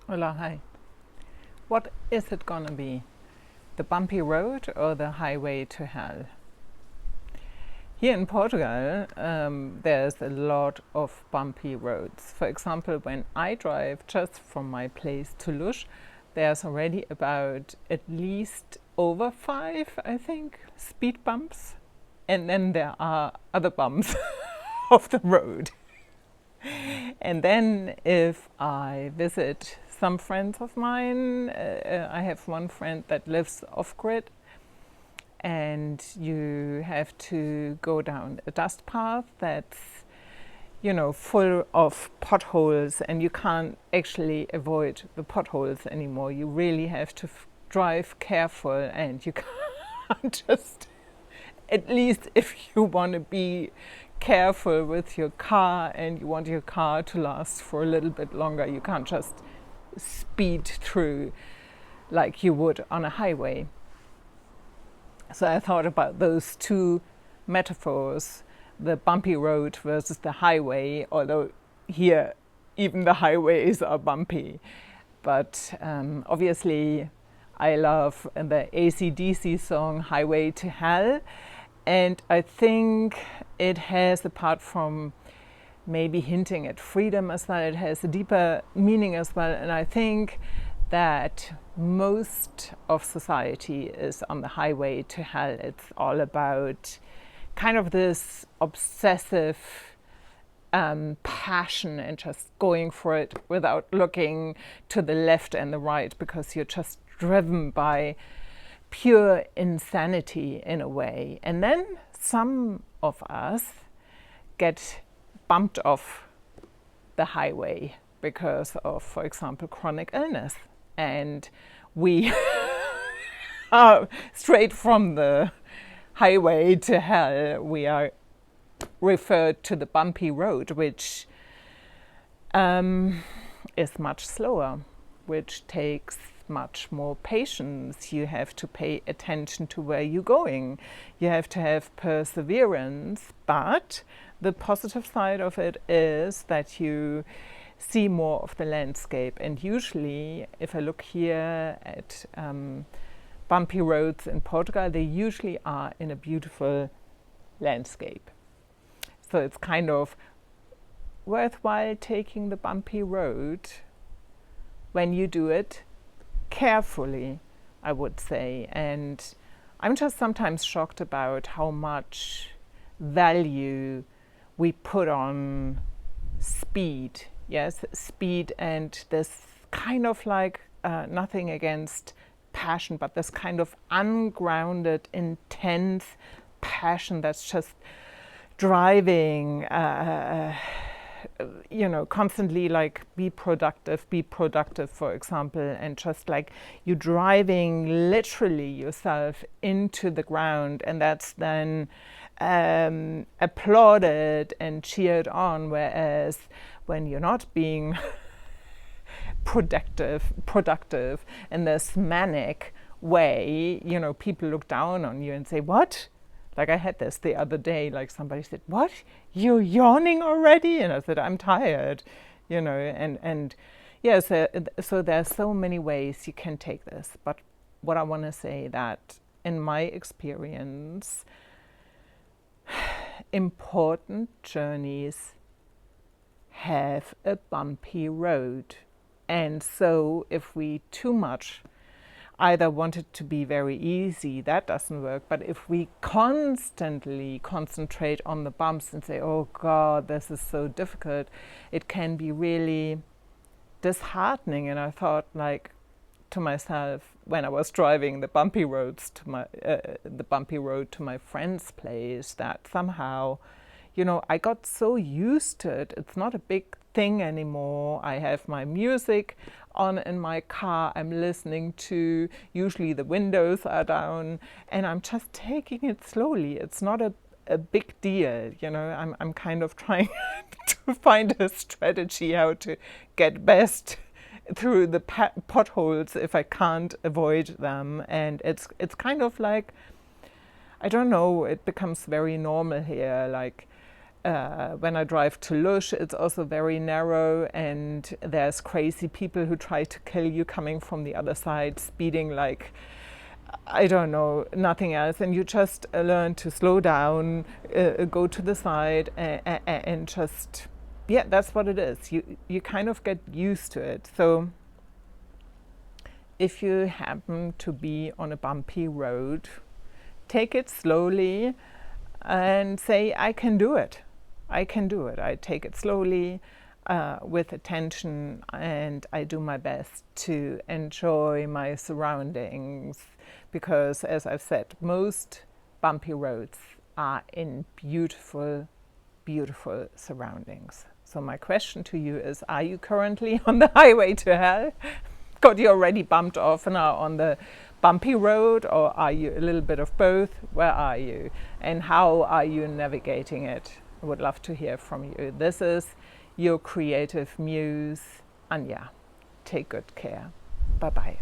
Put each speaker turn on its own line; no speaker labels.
Hola, hi. What is it gonna be? The bumpy road or the highway to hell? Here in Portugal, there's a lot of bumpy roads. For example, when I drive just from my place to Luz, there's already about at least over 5, I think, speed bumps. And then there are other bumps of the road. And then if I visit some friends of mine, I have one friend that lives off grid, and you have to go down a dust path that's, full of potholes, and you can't actually avoid the potholes anymore. You really have to drive careful, and you can't just, at least if you want to be careful with your car and you want your car to last for a little bit longer, you can't just speed through like you would on a highway. So I thought about those two metaphors, the bumpy road versus the highway, although here even the highways are bumpy. But obviously I love the AC/DC song Highway to Hell, and I think it has, apart from maybe hinting at freedom as well, it has a deeper meaning as well. And I think that most of society is on the highway to hell. It's all about kind of this obsessive passion and just going for it without looking to the left and the right, because you're just driven by pure insanity in a way. And then some of us get bumped off the highway because of, for example, chronic illness. And we are straight from the highway to hell. We are referred to the bumpy road, which is much slower, which takes much more patience. You have to pay attention to where you're going. You have to have perseverance, but the positive side of it is that you see more of the landscape. And usually, if I look here at bumpy roads in Portugal, they usually are in a beautiful landscape. So it's kind of worthwhile taking the bumpy road when you do it carefully, I would say. And I'm just sometimes shocked about how much value we put on speed. Yes, speed, and this kind of like, nothing against passion, but this kind of ungrounded, intense passion that's just driving, constantly like be productive, for example, and just like you driving literally yourself into the ground, and that's then applauded and cheered on. Whereas when you're not being productive in this manic way, people look down on you and say, "What?" Like I had this the other day, like somebody said, "What? You're yawning already?" And I said, "I'm tired," and yeah, so there's so many ways you can take this. But what I want to say that in my experience, important journeys have a bumpy road. And so if we too much either want it to be very easy, that doesn't work. But if we constantly concentrate on the bumps and say, "Oh God, this is so difficult," it can be really disheartening. And I thought, like, to myself when I was driving the bumpy road to my friend's place, that somehow, I got so used to it. It's not a big thing anymore. I have my music on in my car. I'm listening to, usually the windows are down, and I'm just taking it slowly. It's not a big deal. I'm kind of trying to find a strategy how to get best through the potholes if I can't avoid them. And it's kind of like, I don't know, it becomes very normal here. Like when I drive to Lush, it's also very narrow, and there's crazy people who try to kill you coming from the other side, speeding like, I don't know, nothing else. And you just learn to slow down, go to the side, and just, yeah, that's what it is. You kind of get used to it. So if you happen to be on a bumpy road, take it slowly and say, I can do it. I can do it. I take it slowly, with attention, and I do my best to enjoy my surroundings, because, as I've said, most bumpy roads are in beautiful, beautiful surroundings. So my question to you is, are you currently on the highway to hell? Got you already bumped off and are on the bumpy road, or are you a little bit of both? Where are you? And how are you navigating it? I would love to hear from you. This is your creative muse, Anja. Take good care. Bye-bye.